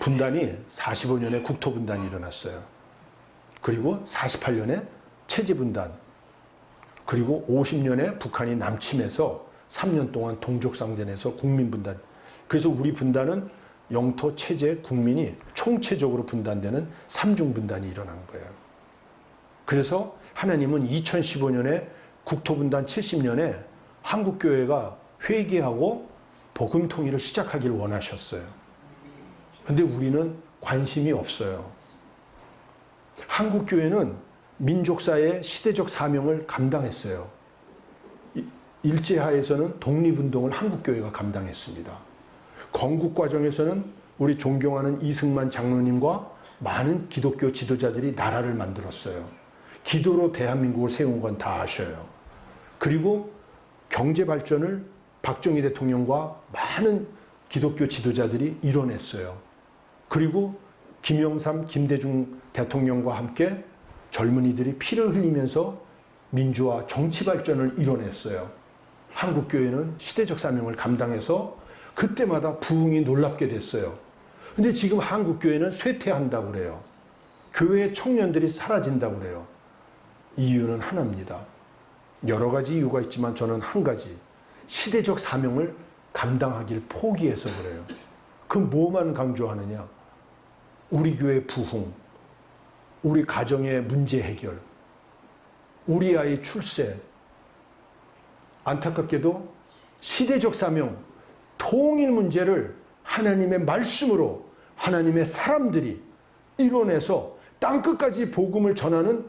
분단이 45년에 국토 분단이 일어났어요. 그리고 48년에 체제 분단, 그리고 50년에 북한이 남침해서 3년 동안 동족상전에서 국민 분단. 그래서 우리 분단은 영토, 체제, 국민이 총체적으로 분단되는 삼중 분단이 일어난 거예요. 그래서 하나님은 2015년에 국토 분단 70년에 한국교회가 회개하고 복음 통일을 시작하기를 원하셨어요. 근데 우리는 관심이 없어요. 한국교회는 민족사의 시대적 사명을 감당했어요. 일제하에서는 독립운동을 한국교회가 감당했습니다. 건국 과정에서는 우리 존경하는 이승만 장로님과 많은 기독교 지도자들이 나라를 만들었어요. 기도로 대한민국을 세운 건 다 아셔요. 그리고 경제 발전을 박정희 대통령과 많은 기독교 지도자들이 이뤄냈어요. 그리고 김영삼, 김대중 대통령과 함께 젊은이들이 피를 흘리면서 민주화, 정치 발전을 이뤄냈어요. 한국교회는 시대적 사명을 감당해서 그때마다 부흥이 놀랍게 됐어요. 근데 지금 한국교회는 쇠퇴한다고 그래요. 교회의 청년들이 사라진다고 그래요. 이유는 하나입니다. 여러 가지 이유가 있지만 저는 한 가지, 시대적 사명을 감당하길 포기해서 그래요. 그 뭐만 강조하느냐? 우리 교회 부흥, 우리 가정의 문제 해결, 우리 아이 출세. 안타깝게도 시대적 사명, 통일 문제를 하나님의 말씀으로 하나님의 사람들이 이뤄내서 땅끝까지 복음을 전하는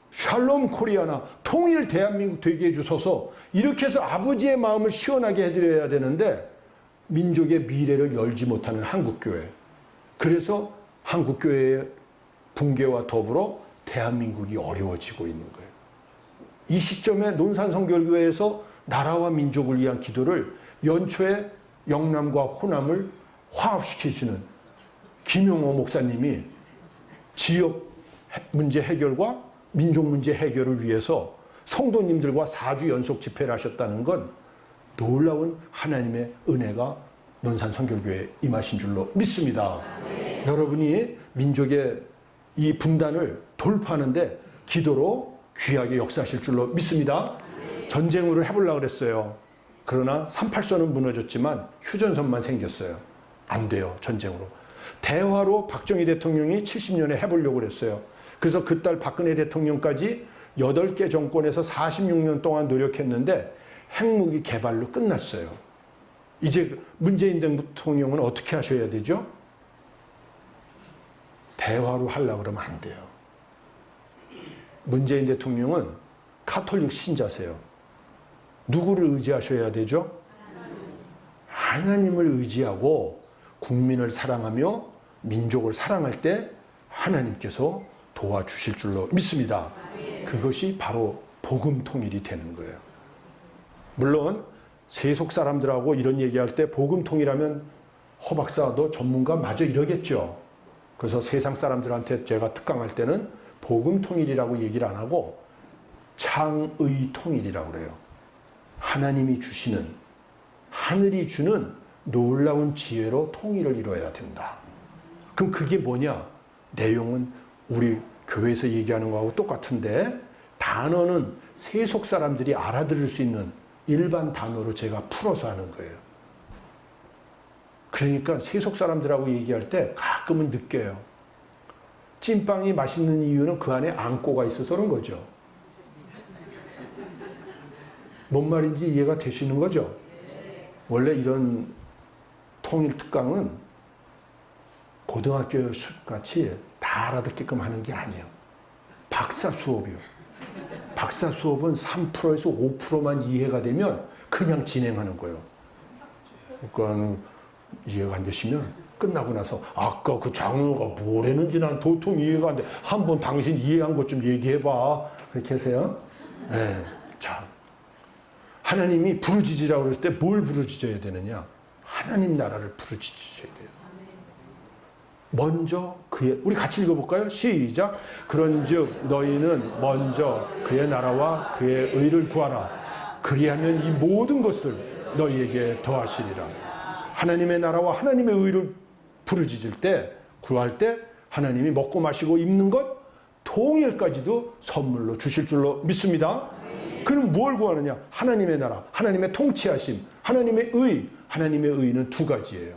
샬롬 코리아나 통일 대한민국 되게 해주소서, 이렇게 해서 아버지의 마음을 시원하게 해드려야 되는데 민족의 미래를 열지 못하는 한국교회. 그래서 한국교회의 붕괴와 더불어 대한민국이 어려워지고 있는 거예요. 이 시점에 논산성결교회에서 나라와 민족을 위한 기도를 연초에 영남과 호남을 화합시키시는 김용호 목사님이 지역 문제 해결과 민족 문제 해결을 위해서 성도님들과 4주 연속 집회를 하셨다는 건 놀라운 하나님의 은혜가 논산성결교회에 임하신 줄로 믿습니다. 네. 여러분이 민족의 이 분단을 돌파하는데 기도로 귀하게 역사하실 줄로 믿습니다. 네. 전쟁으로 해보려고 그랬어요. 그러나 38선은 무너졌지만 휴전선만 생겼어요. 안 돼요, 전쟁으로. 대화로 박정희 대통령이 70년에 해보려고 그랬어요. 그래서 그 딸 박근혜 대통령까지 8개 정권에서 46년 동안 노력했는데 핵무기 개발로 끝났어요. 이제 문재인 대통령은 어떻게 하셔야 되죠? 대화로 하려고 그러면 안 돼요. 문재인 대통령은 카톨릭 신자세요. 누구를 의지하셔야 되죠? 하나님을 의지하고 국민을 사랑하며 민족을 사랑할 때 하나님께서 도와주실 줄로 믿습니다. 그것이 바로 복음 통일이 되는 거예요. 물론 세속 사람들하고 이런 얘기할 때 복음 통일하면 허 박사 너 전문가 맞아 이러겠죠. 그래서 세상 사람들한테 제가 특강할 때는 복음 통일이라고 얘기를 안 하고 창의 통일이라고 그래요. 하나님이 주시는, 하늘이 주는 놀라운 지혜로 통일을 이루어야 된다. 그럼 그게 뭐냐? 내용은 우리 교회에서 얘기하는 거하고 똑같은데 단어는 세속 사람들이 알아들을 수 있는 일반 단어로 제가 풀어서 하는 거예요. 그러니까 세속 사람들하고 얘기할 때 가끔은 느껴요. 찐빵이 맛있는 이유는 그 안에 앙꼬가 있어서 그런 거죠. 뭔 말인지 이해가 되시는 거죠? 원래 이런 통일 특강은 고등학교 수업같이 다 알아듣게끔 하는 게 아니에요. 박사 수업이요. 박사 수업은 3%에서 5%만 이해가 되면 그냥 진행하는 거예요. 그러니까 이해가 안 되시면 끝나고 나서 아까 그 장로가 뭘 했는지 난 도통 이해가 안 돼. 한번 당신 이해한 것 좀 얘기해봐. 그렇게 하세요. 네. 자, 하나님이 부르짖으라고 그랬을 때 뭘 부르짖어야 되느냐? 하나님 나라를 부르짖으셔야 돼요. 먼저 우리 같이 읽어볼까요? 시작. 그런즉 너희는 먼저 그의 나라와 그의 의를 구하라. 그리하면 이 모든 것을 너희에게 더하시리라. 하나님의 나라와 하나님의 의를 부르짖을 때 구할 때 하나님이 먹고 마시고 입는 것 통일까지도 선물로 주실 줄로 믿습니다. 그럼 뭘 구하느냐? 하나님의 나라, 하나님의 통치하심, 하나님의 의. 하나님의 의는 두 가지예요.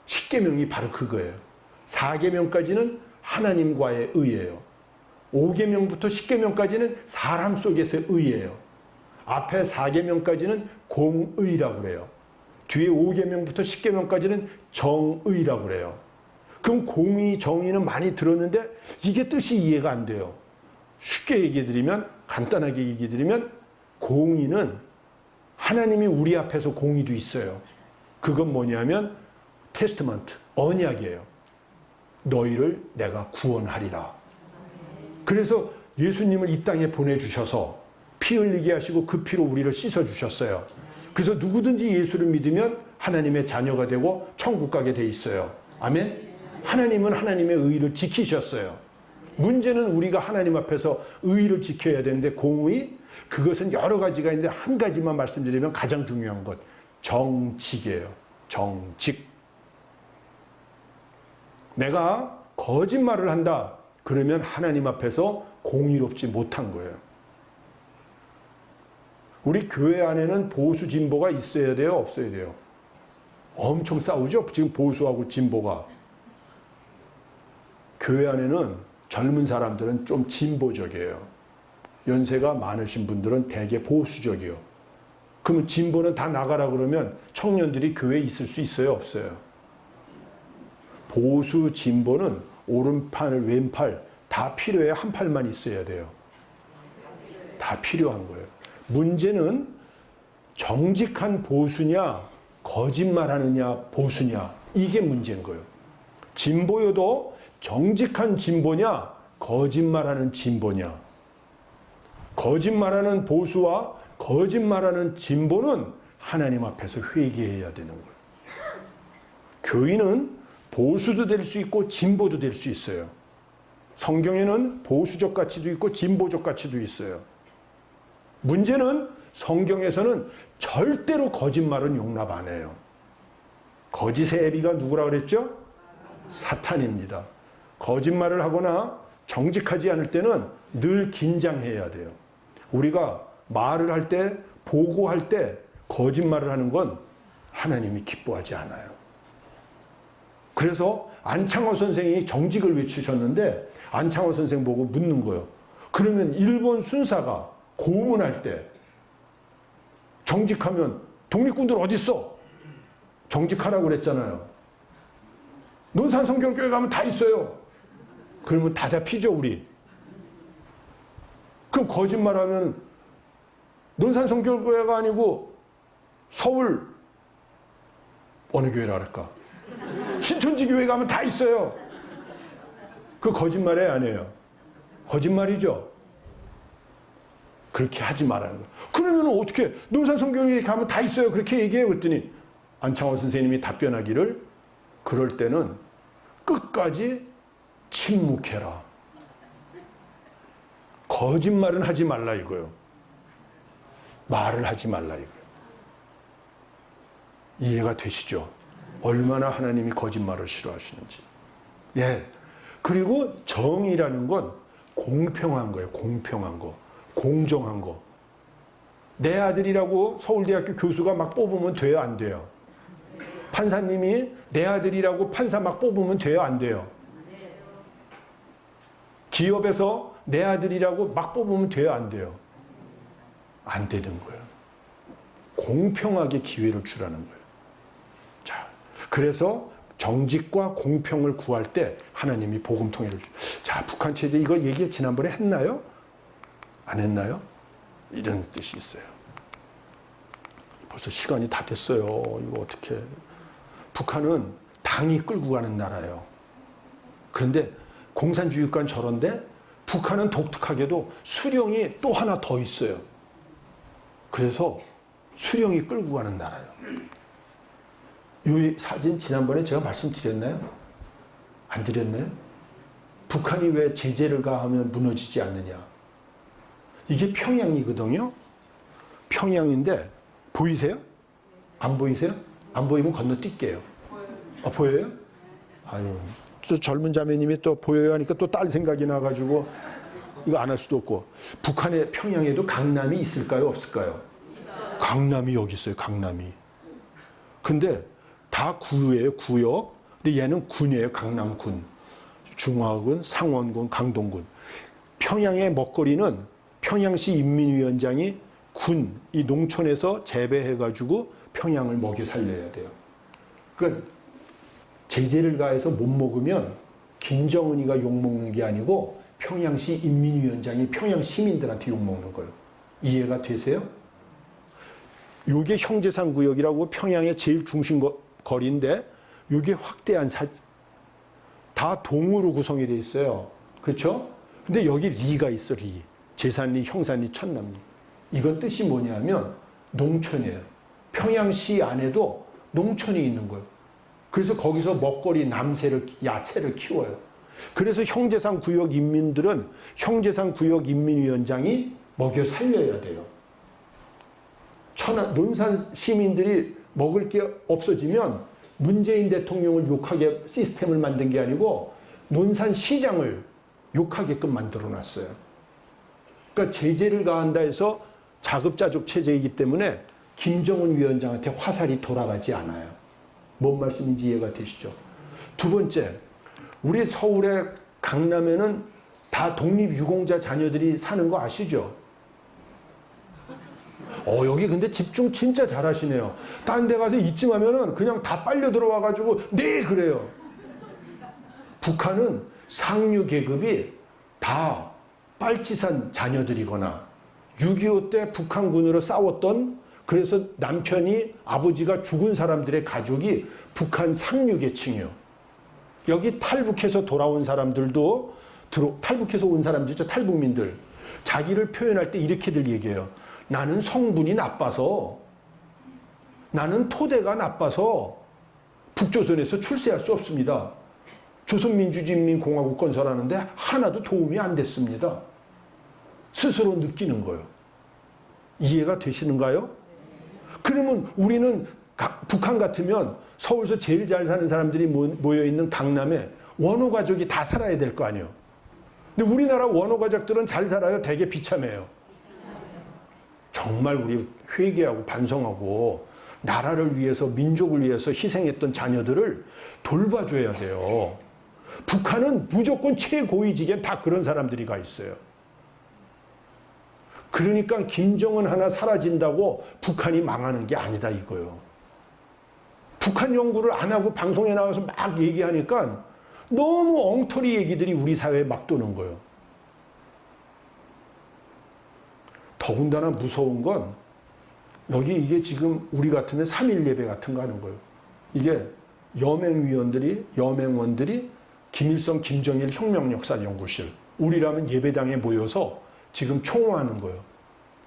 십계명이 바로 그거예요. 4계명까지는 하나님과의 의예요. 5계명부터 10계명까지는 사람 속에서의 의예요. 앞에 4계명까지는 공의라고 그래요. 뒤에 5계명부터 10계명까지는 정의라고 그래요. 그럼 공의, 정의는 많이 들었는데 이게 뜻이 이해가 안 돼요. 쉽게 얘기해 드리면, 간단하게 얘기해 드리면, 공의는 하나님이 우리 앞에서 공의도 있어요. 그건 뭐냐면 테스트먼트, 언약이에요. 너희를 내가 구원하리라. 그래서 예수님을 이 땅에 보내주셔서 피 흘리게 하시고 그 피로 우리를 씻어주셨어요. 그래서 누구든지 예수를 믿으면 하나님의 자녀가 되고 천국 가게 돼 있어요. 아멘? 하나님은 하나님의 의를 지키셨어요. 문제는 우리가 하나님 앞에서 의를 지켜야 되는데 공의? 그것은 여러 가지가 있는데 한 가지만 말씀드리면 가장 중요한 것. 정직이에요. 정직. 내가 거짓말을 한다. 그러면 하나님 앞에서 공의롭지 못한 거예요. 우리 교회 안에는 보수 진보가 있어야 돼요? 없어야 돼요? 엄청 싸우죠? 지금 보수하고 진보가. 교회 안에는 젊은 사람들은 좀 진보적이에요. 연세가 많으신 분들은 대개 보수적이요. 그러면 진보는 다 나가라 그러면 청년들이 교회에 있을 수 있어요? 없어요? 보수, 진보는 오른팔, 왼팔 다 필요해요. 한 팔만 있어야 돼요. 다 필요한 거예요. 문제는 정직한 보수냐, 거짓말하느냐, 보수냐, 이게 문제인 거예요. 진보여도 정직한 진보냐, 거짓말하는 진보냐. 거짓말하는 보수와 거짓말하는 진보는 하나님 앞에서 회개해야 되는 거예요. 교인은 보수도 될 수 있고 진보도 될 수 있어요. 성경에는 보수적 가치도 있고 진보적 가치도 있어요. 문제는 성경에서는 절대로 거짓말은 용납 안 해요. 거짓의 애비가 누구라 그랬죠? 사탄입니다. 거짓말을 하거나 정직하지 않을 때는 늘 긴장해야 돼요. 우리가 말을 할 때, 보고할 때 거짓말을 하는 건 하나님이 기뻐하지 않아요. 그래서 안창호 선생이 정직을 외치셨는데 안창호 선생 보고 묻는 거예요. 그러면 일본 순사가 고문할 때 정직하면 독립군들 어디 있어? 정직하라고 그랬잖아요. 논산성결교회 가면 다 있어요. 그러면 다 잡히죠, 우리. 그럼 거짓말하면 논산성결교회가 아니고 서울 어느 교회라 할까? 신천지 교회 가면 다 있어요. 그 거짓말에 안 해요. 거짓말이죠. 그렇게 하지 말라는 거예요. 그러면 어떻게 논산성결교회 가면 다 있어요. 그렇게 얘기해요. 그랬더니 안창호 선생님이 답변하기를 그럴 때는 끝까지 침묵해라. 거짓말은 하지 말라 이거요. 말을 하지 말라 이거요. 이해가 되시죠? 얼마나 하나님이 거짓말을 싫어하시는지. 예. 그리고 정의라는 건 공평한 거예요. 공평한 거. 공정한 거. 내 아들이라고 서울대학교 교수가 막 뽑으면 돼요? 안 돼요? 판사님이 내 아들이라고 판사 막 뽑으면 돼요? 안 돼요? 기업에서 내 아들이라고 막 뽑으면 돼요? 안 돼요? 안 되는 거예요. 공평하게 기회를 주라는 거예요. 자, 그래서 정직과 공평을 구할 때 하나님이 복음 통일을 자, 북한 체제 이거 얘기 지난번에 했나요? 안 했나요? 이런 뜻이 있어요. 벌써 시간이 다 됐어요. 이거 어떻게. 북한은 당이 끌고 가는 나라예요. 그런데 공산주의권 저런데 북한은 독특하게도 수령이 또 하나 더 있어요. 그래서 수령이 끌고 가는 나라예요. 이 사진 지난번에 제가 말씀드렸나요? 안 드렸나요? 북한이 왜 제재를 가하면 무너지지 않느냐. 이게 평양이거든요. 평양인데 보이세요? 안 보이세요? 안 보이면 건너뛸게요. 아, 보여요? 아유, 또 젊은 자매님이 또 보여야 하니까 또 딸 생각이 나가지고 이거 안 할 수도 없고. 북한의 평양에도 강남이 있을까요? 없을까요? 강남이 여기 있어요. 강남이. 근데 다 구예요. 구역. 근데 얘는 군이에요. 강남군. 중화군, 상원군, 강동군. 평양의 먹거리는 평양시 인민위원장이 군, 이 농촌에서 재배해가지고 평양을 먹여 살려야 돼요. 그러니까 제재를 가해서 못 먹으면 김정은이가 욕먹는 게 아니고 평양시 인민위원장이 평양 시민들한테 욕먹는 거예요. 이해가 되세요? 요게 형제산 구역이라고 평양의 제일 중심 거리인데 요게 확대한 다 동으로 구성이 되어 있어요. 그렇죠? 근데 여기 리가 있어, 리. 제산리, 형산리, 천남리. 이건 뜻이 뭐냐면 농촌이에요. 평양시 안에도 농촌이 있는 거예요. 그래서 거기서 먹거리, 남새를, 야채를 키워요. 그래서 형제산 구역 인민들은 형제산 구역 인민위원장이 먹여 살려야 돼요. 논산 시민들이 먹을 게 없어지면 문재인 대통령을 욕하게 시스템을 만든 게 아니고 논산 시장을 욕하게끔 만들어 놨어요. 그러니까 제재를 가한다 해서 자급자족 체제이기 때문에 김정은 위원장한테 화살이 돌아가지 않아요. 뭔 말씀인지 이해가 되시죠? 두 번째, 우리 서울의 강남에는 다 독립유공자 자녀들이 사는 거 아시죠? 여기 근데 집중 진짜 잘하시네요. 딴 데 가서 이쯤 하면은 그냥 다 빨려 들어와가지고 네 그래요. 북한은 상류 계급이 다 빨치산 자녀들이거나 6.25 때 북한군으로 싸웠던, 그래서 남편이 아버지가 죽은 사람들의 가족이 북한 상류 계층이요. 여기 탈북해서 돌아온 사람들도 탈북해서 온 사람들이죠. 탈북민들. 자기를 표현할 때 이렇게들 얘기해요. 나는 성분이 나빠서, 나는 토대가 나빠서 북조선에서 출세할 수 없습니다. 조선민주주의인민공화국 건설하는데 하나도 도움이 안 됐습니다. 스스로 느끼는 거예요. 이해가 되시는가요? 그러면 우리는 북한 같으면 서울에서 제일 잘 사는 사람들이 모여있는 강남에 원호 가족이 다 살아야 될 거 아니에요. 근데 우리나라 원호 가족들은 잘 살아요? 되게 비참해요. 정말 우리 회개하고 반성하고 나라를 위해서, 민족을 위해서 희생했던 자녀들을 돌봐줘야 돼요. 북한은 무조건 최고위직엔 다 그런 사람들이 가 있어요. 그러니까 김정은 하나 사라진다고 북한이 망하는 게 아니다 이거요. 북한 연구를 안 하고 방송에 나와서 막 얘기하니까 너무 엉터리 얘기들이 우리 사회에 막 도는 거예요. 더군다나 무서운 건 이게 지금 우리 같으면 3.1 예배 같은 거 하는 거예요. 이게 여맹원들이 김일성, 김정일 혁명역사연구실, 우리라면 예배당에 모여서 지금 총화하는 거예요.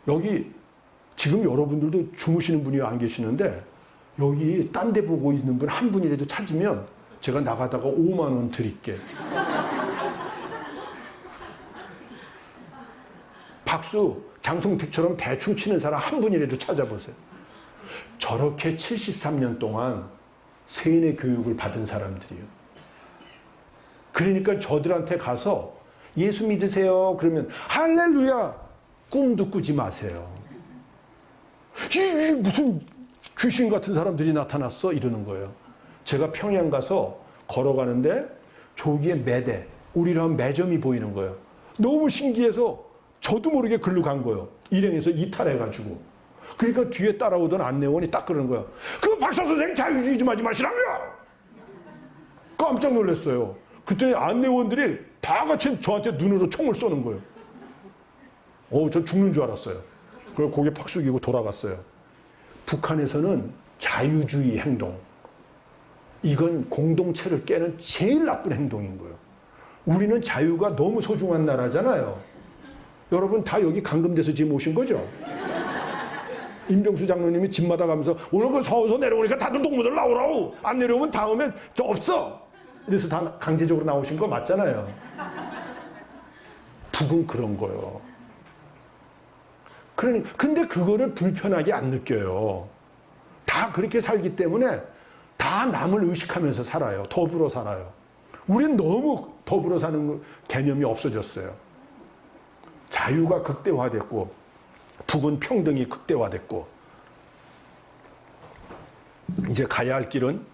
여기 지금 여러분들도 주무시는 분이 안 계시는데 여기 딴 데 보고 있는 분 한 분이라도 찾으면 제가 나가다가 5만 원 드릴게. 박수, 장성택처럼 대충 치는 사람 한 분이라도 찾아보세요. 저렇게 73년 동안 세인의 교육을 받은 사람들이에요. 그러니까 저들한테 가서 예수 믿으세요 그러면 할렐루야, 꿈도 꾸지 마세요. 이 무슨 귀신 같은 사람들이 나타났어 이러는 거예요. 제가 평양 가서 걸어가는데 저기에 매대, 우리라면 매점이 보이는 거예요. 너무 신기해서 저도 모르게 글로 간 거예요. 일행에서 이탈해가지고. 그러니까 뒤에 따라오던 안내원이 딱 그러는 거예요. 그 박사 선생님 자유주의 좀 하지 마시라고요. 깜짝 놀랐어요. 그때 안내원들이 다 같이 저한테 눈으로 총을 쏘는 거예요. 저 죽는 줄 알았어요. 그리고 고개 팍 숙이고 돌아갔어요. 북한에서는 자유주의 행동, 이건 공동체를 깨는 제일 나쁜 행동인 거예요. 우리는 자유가 너무 소중한 나라잖아요. 여러분 다 여기 감금돼서 지금 오신 거죠? 임병수 장로님이 집마다 가면서 오늘 그 서울서 내려오니까 다들 동무들 나오라고, 안 내려오면 다음에 저 없어. 그래서 다 강제적으로 나오신 거 맞잖아요. 북은 그런 거예요. 근데 그거를 불편하게 안 느껴요. 다 그렇게 살기 때문에 다 남을 의식하면서 살아요. 더불어 살아요. 우린 너무 더불어 사는 개념이 없어졌어요. 자유가 극대화됐고 북은 평등이 극대화됐고 이제 가야 할 길은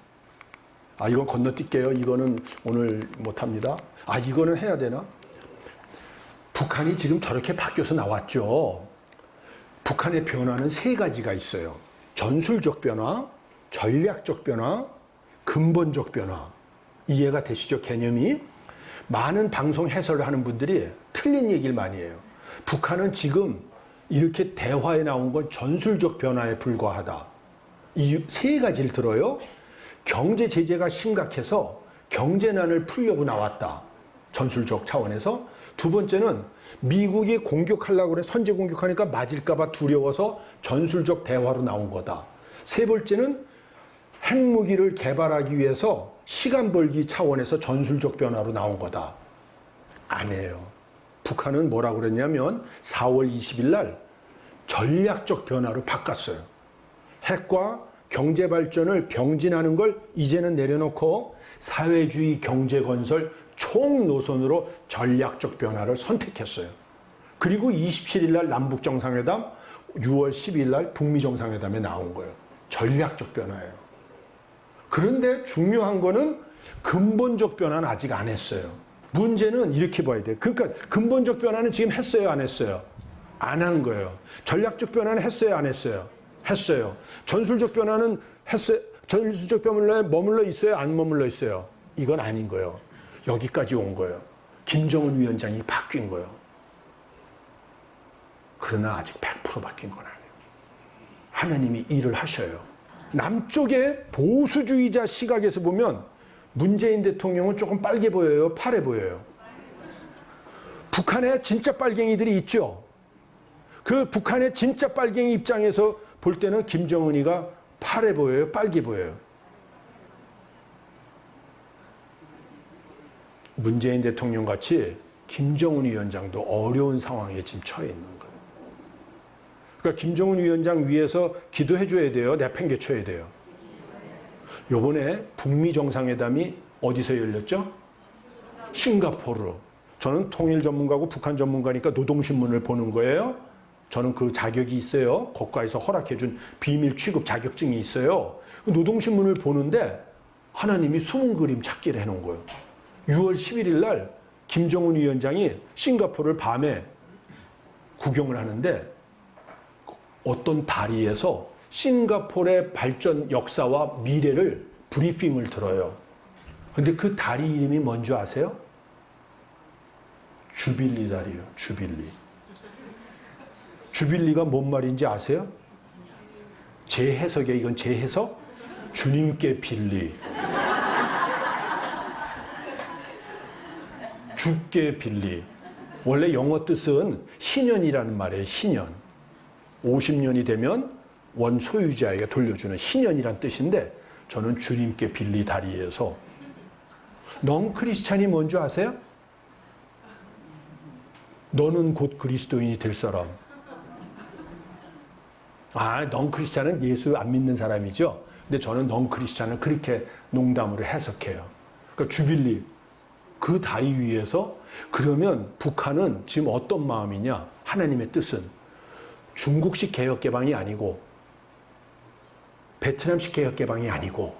이건 건너뛸게요. 이거는 오늘 못합니다. 이거는 해야 되나? 북한이 지금 저렇게 바뀌어서 나왔죠. 북한의 변화는 세 가지가 있어요. 전술적 변화, 전략적 변화, 근본적 변화. 이해가 되시죠? 개념이? 많은 방송 해설을 하는 분들이 틀린 얘기를 많이 해요. 북한은 지금 이렇게 대화에 나온 건 전술적 변화에 불과하다. 이 세 가지를 들어요. 경제 제재가 심각해서 경제난을 풀려고 나왔다. 전술적 차원에서. 두 번째는 미국이 공격하려고 그래. 선제 공격하니까 맞을까봐 두려워서 전술적 대화로 나온 거다. 세 번째는 핵무기를 개발하기 위해서 시간 벌기 차원에서 전술적 변화로 나온 거다. 아니에요. 북한은 뭐라고 그랬냐면 4월 20일 날 전략적 변화로 바꿨어요. 핵과 경제 발전을 병진하는 걸 이제는 내려놓고 사회주의 경제 건설 총 노선으로 전략적 변화를 선택했어요. 그리고 27일 날 남북 정상회담, 6월 12일 날 북미 정상회담에 나온 거예요. 전략적 변화예요. 그런데 중요한 거는 근본적 변화는 아직 안 했어요. 문제는 이렇게 봐야 돼요. 그러니까 근본적 변화는 지금 했어요, 안 했어요? 안 한 거예요. 전략적 변화는 했어요, 안 했어요? 했어요. 전술적 변화는 했어요. 전술적 변화에 머물러 있어요, 안 머물러 있어요? 이건 아닌 거예요. 여기까지 온 거예요. 김정은 위원장이 바뀐 거예요. 그러나 아직 100% 바뀐 건 아니에요. 하나님이 일을 하셔요. 남쪽의 보수주의자 시각에서 보면 문재인 대통령은 조금 빨개 보여요, 파래 보여요? 북한에 진짜 빨갱이들이 있죠. 그 북한의 진짜 빨갱이 입장에서 볼 때는 김정은이가 파래 보여요, 빨개 보여요? 문재인 대통령 같이 김정은 위원장도 어려운 상황에 지금 처해 있는 거예요. 그러니까 김정은 위원장 위해서 기도해 줘야 돼요, 내팽개쳐야 돼요? 요번에 북미 정상회담이 어디서 열렸죠? 싱가포르로. 저는 통일 전문가고 북한 전문가니까 노동신문을 보는 거예요. 저는 그 자격이 있어요. 국가에서 허락해준 비밀 취급 자격증이 있어요. 노동신문을 보는데 하나님이 숨은 그림 찾기를 해놓은 거예요. 6월 11일 날 김정은 위원장이 싱가포르를 밤에 구경을 하는데 어떤 다리에서 싱가포르의 발전 역사와 미래를 브리핑을 들어요. 근데 그 다리 이름이 뭔지 아세요? 주빌리 다리요. 주빌리. 주빌리가 뭔 말인지 아세요? 제 해석에, 이건 제 해석? 주님께 빌리. 주께 빌리. 원래 영어 뜻은 희년이라는 말이에요. 희년. 50년이 되면 원 소유자에게 돌려주는 희년이란 뜻인데 저는 주님께 빌리 다리에서 넌 크리스찬이 뭔지 아세요? 너는 곧 그리스도인이 될 사람. 넌 크리스찬은 예수 안 믿는 사람이죠. 근데 저는 넌 크리스찬을 그렇게 농담으로 해석해요. 그러니까 주빌리, 그 다리 위에서. 그러면 북한은 지금 어떤 마음이냐? 하나님의 뜻은 중국식 개혁개방이 아니고 베트남식 개혁개방이 아니고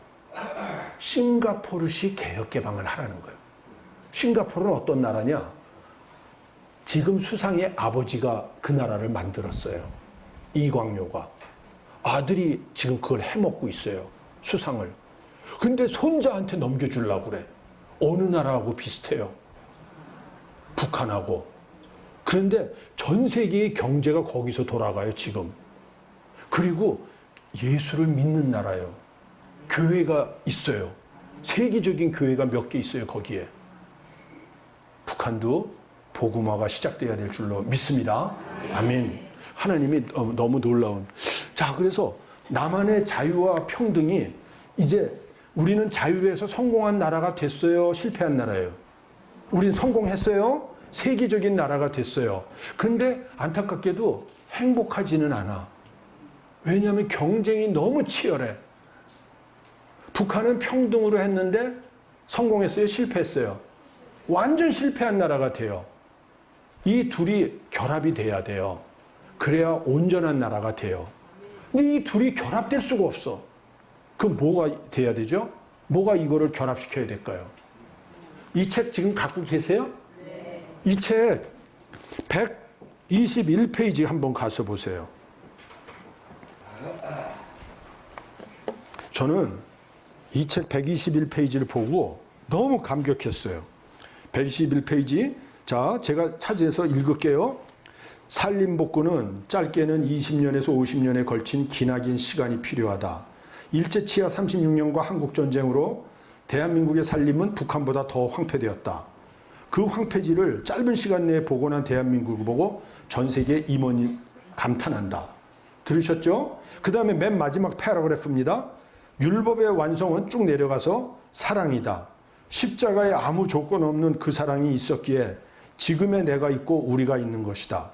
싱가포르식 개혁개방을 하라는 거예요. 싱가포르는 어떤 나라냐? 지금 수상의 아버지가 그 나라를 만들었어요. 이광요가. 아들이 지금 그걸 해먹고 있어요. 수상을. 근데 손자한테 넘겨주려고 그래. 어느 나라하고 비슷해요? 북한하고. 그런데 전 세계의 경제가 거기서 돌아가요, 지금. 그리고 예수를 믿는 나라예요. 교회가 있어요. 세계적인 교회가 몇 개 있어요, 거기에. 북한도 복음화가 시작돼야 될 줄로 믿습니다. 아멘. 하나님이 너무 놀라운. 자, 그래서 나만의 자유와 평등이 이제 우리는 자유에서 성공한 나라가 됐어요? 실패한 나라예요? 우린 성공했어요? 세계적인 나라가 됐어요. 그런데 안타깝게도 행복하지는 않아. 왜냐하면 경쟁이 너무 치열해. 북한은 평등으로 했는데 성공했어요? 실패했어요? 완전 실패한 나라가 돼요. 이 둘이 결합이 돼야 돼요. 그래야 온전한 나라가 돼요. 근데 이 둘이 결합될 수가 없어. 그럼 뭐가 돼야 되죠? 뭐가 이거를 결합시켜야 될까요? 이 책 지금 갖고 계세요? 네. 이 책 121페이지 한번 가서 보세요. 저는 이 책 121페이지를 보고 너무 감격했어요. 121페이지. 자, 제가 찾아서 읽을게요. 산림복구는 짧게는 20년에서 50년에 걸친 기나긴 시간이 필요하다. 일제 치하 36년과 한국전쟁으로 대한민국의 산림은 북한보다 더 황폐되었다. 그 황폐지를 짧은 시간 내에 복원한 대한민국을 보고 전 세계 임원이 감탄한다. 들으셨죠? 그 다음에 맨 마지막 패러그래프입니다. 율법의 완성은 쭉 내려가서 사랑이다. 십자가에 아무 조건 없는 그 사랑이 있었기에 지금의 내가 있고 우리가 있는 것이다.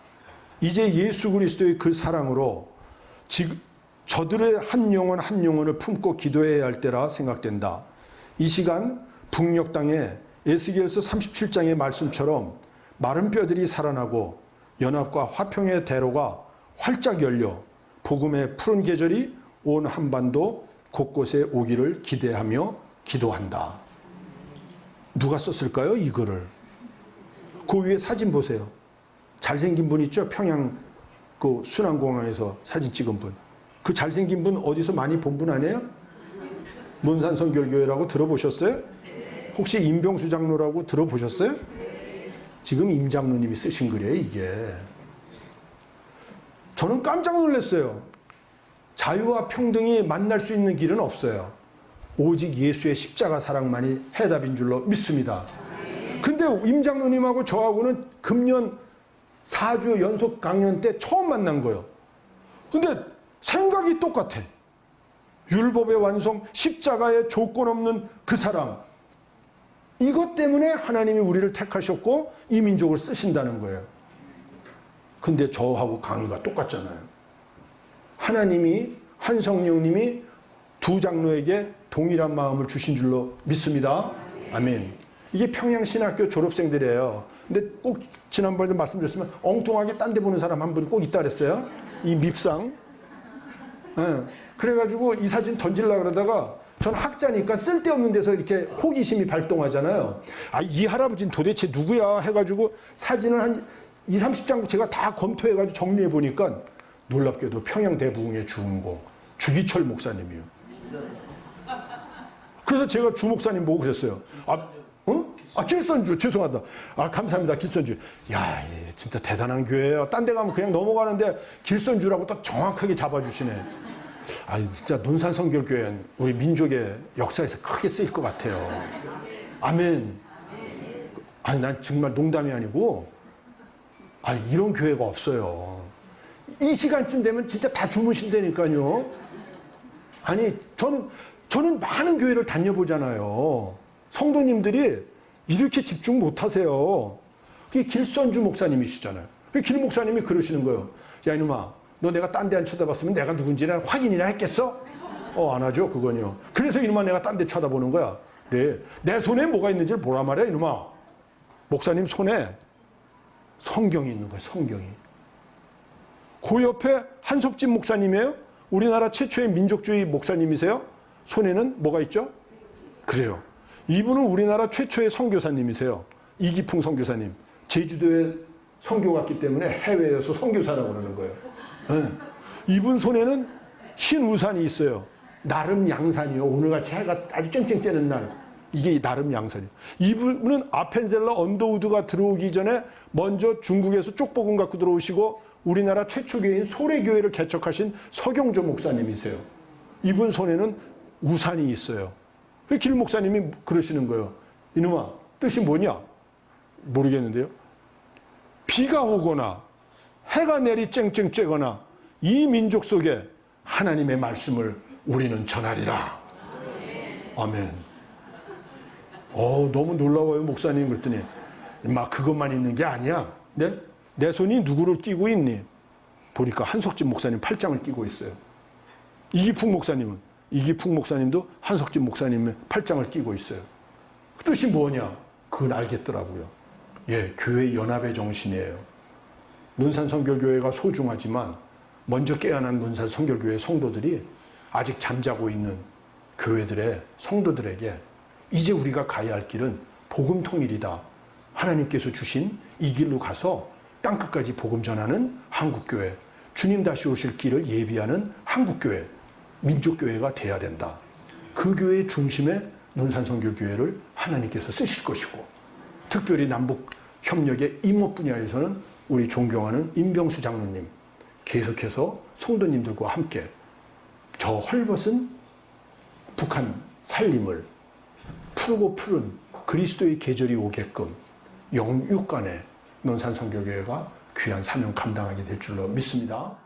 이제 예수 그리스도의 그 사랑으로 저들의 한 영혼 한 영혼을 품고 기도해야 할 때라 생각된다. 이 시간 북녘 땅에 에스겔서 37장의 말씀처럼 마른 뼈들이 살아나고 연합과 화평의 대로가 활짝 열려 복음의 푸른 계절이 온 한반도 곳곳에 오기를 기대하며 기도한다. 누가 썼을까요? 이 글을. 그 위에 사진 보세요. 잘생긴 분 있죠? 평양 그 순안공항에서 사진 찍은 분. 그 잘생긴 분 어디서 많이 본 분 아니에요? 문산성결교회라고 들어보셨어요? 혹시 임병수 장로라고 들어보셨어요? 지금 임 장로님이 쓰신 글이에요, 이게. 저는 깜짝 놀랐어요. 자유와 평등이 만날 수 있는 길은 없어요. 오직 예수의 십자가 사랑만이 해답인 줄로 믿습니다. 근데 임 장로님하고 저하고는 금년 4주 연속 강연 때 처음 만난 거예요. 근데 생각이 똑같아. 율법의 완성, 십자가의 조건 없는 그 사랑. 이것 때문에 하나님이 우리를 택하셨고 이 민족을 쓰신다는 거예요. 근데 저하고 강의가 똑같잖아요. 하나님이, 한 성령님이 두 장로에게 동일한 마음을 주신 줄로 믿습니다. 아멘. 이게 평양신학교 졸업생들이에요. 근데 꼭 지난번에도 말씀드렸지만 엉뚱하게 딴 데 보는 사람 한 분이 꼭 있다 그랬어요. 이 밉상. 네. 그래가지고 이 사진 던지려고 그러다가 전 학자니까 쓸데없는 데서 이렇게 호기심이 발동하잖아요. 아, 이 할아버지는 도대체 누구야 해가지고 사진을 한 20, 30장 제가 다 검토해가지고 정리해 보니까 놀랍게도 평양대부흥의 주인공 주기철 목사님이에요. 그래서 제가 주 목사님 보고 그랬어요. 길선주 죄송하다. 감사합니다. 길선주. 야, 진짜 대단한 교회예요. 딴 데 가면 그냥 넘어가는데 길선주라고 또 정확하게 잡아주시네. 진짜 논산성결교회는 우리 민족의 역사에서 크게 쓰일 것 같아요. 아멘. 난 정말 농담이 아니고 이런 교회가 없어요. 이 시간쯤 되면 진짜 다 주무신다니까요. 저는 많은 교회를 다녀보잖아요. 성도님들이 이렇게 집중 못 하세요. 그게 길선주 목사님이시잖아요. 길 목사님이 그러시는 거예요. 야, 이놈아, 너 내가 딴 데 안 쳐다봤으면 내가 누군지나 확인이나 했겠어? 안 하죠, 그건요. 그래서 이놈아 내가 딴 데 쳐다보는 거야. 네, 내 손에 뭐가 있는지를 보란 말이야, 이놈아. 목사님 손에 성경이 있는 거예요, 성경이. 그 옆에 한석진 목사님이에요. 우리나라 최초의 민족주의 목사님이세요. 손에는 뭐가 있죠? 그래요. 이분은 우리나라 최초의 선교사님이세요. 이기풍 선교사님. 제주도에 선교 갔기 때문에 해외에서 선교사라고 그러는 거예요. 네. 이분 손에는 흰 우산이 있어요. 나름 양산이요. 오늘같이 해가 아주 쨍쨍 쬐는 날. 이게 나름 양산이에요. 이분은 아펜젤러 언더우드가 들어오기 전에 먼저 중국에서 쪽복음 갖고 들어오시고 우리나라 최초 교회인 소래교회를 개척하신 서경조 목사님이세요. 이분 손에는 우산이 있어요. 길 목사님이 그러시는 거예요. 이놈아, 뜻이 뭐냐? 모르겠는데요. 비가 오거나 해가 내리 쨍쨍 쬐거나 이 민족 속에 하나님의 말씀을 우리는 전하리라. 아멘. 너무 놀라워요, 목사님. 그랬더니 막 그것만 있는 게 아니야. 네? 내 손이 누구를 끼고 있니? 보니까 한석진 목사님 팔짱을 끼고 있어요. 이기풍 목사님도 한석진 목사님의 팔짱을 끼고 있어요. 뜻이 뭐냐? 그건 알겠더라고요. 예, 교회 연합의 정신이에요. 논산 성결교회가 소중하지만 먼저 깨어난 논산 성결교회 성도들이 아직 잠자고 있는 교회들의 성도들에게 이제 우리가 가야 할 길은 복음 통일이다. 하나님께서 주신 이 길로 가서 땅끝까지 복음 전하는 한국교회, 주님 다시 오실 길을 예비하는 한국교회, 민족교회가 돼야 된다. 그 교회의 중심에 논산성결교회를 하나님께서 쓰실 것이고, 특별히 남북 협력의 임무 분야에서는 우리 존경하는 임병수 장로님 계속해서 성도님들과 함께 저 헐벗은 북한 살림을 푸르고 푸른 그리스도의 계절이 오게끔 영육간에 논산성결교회가 귀한 사명 감당하게 될 줄로 믿습니다.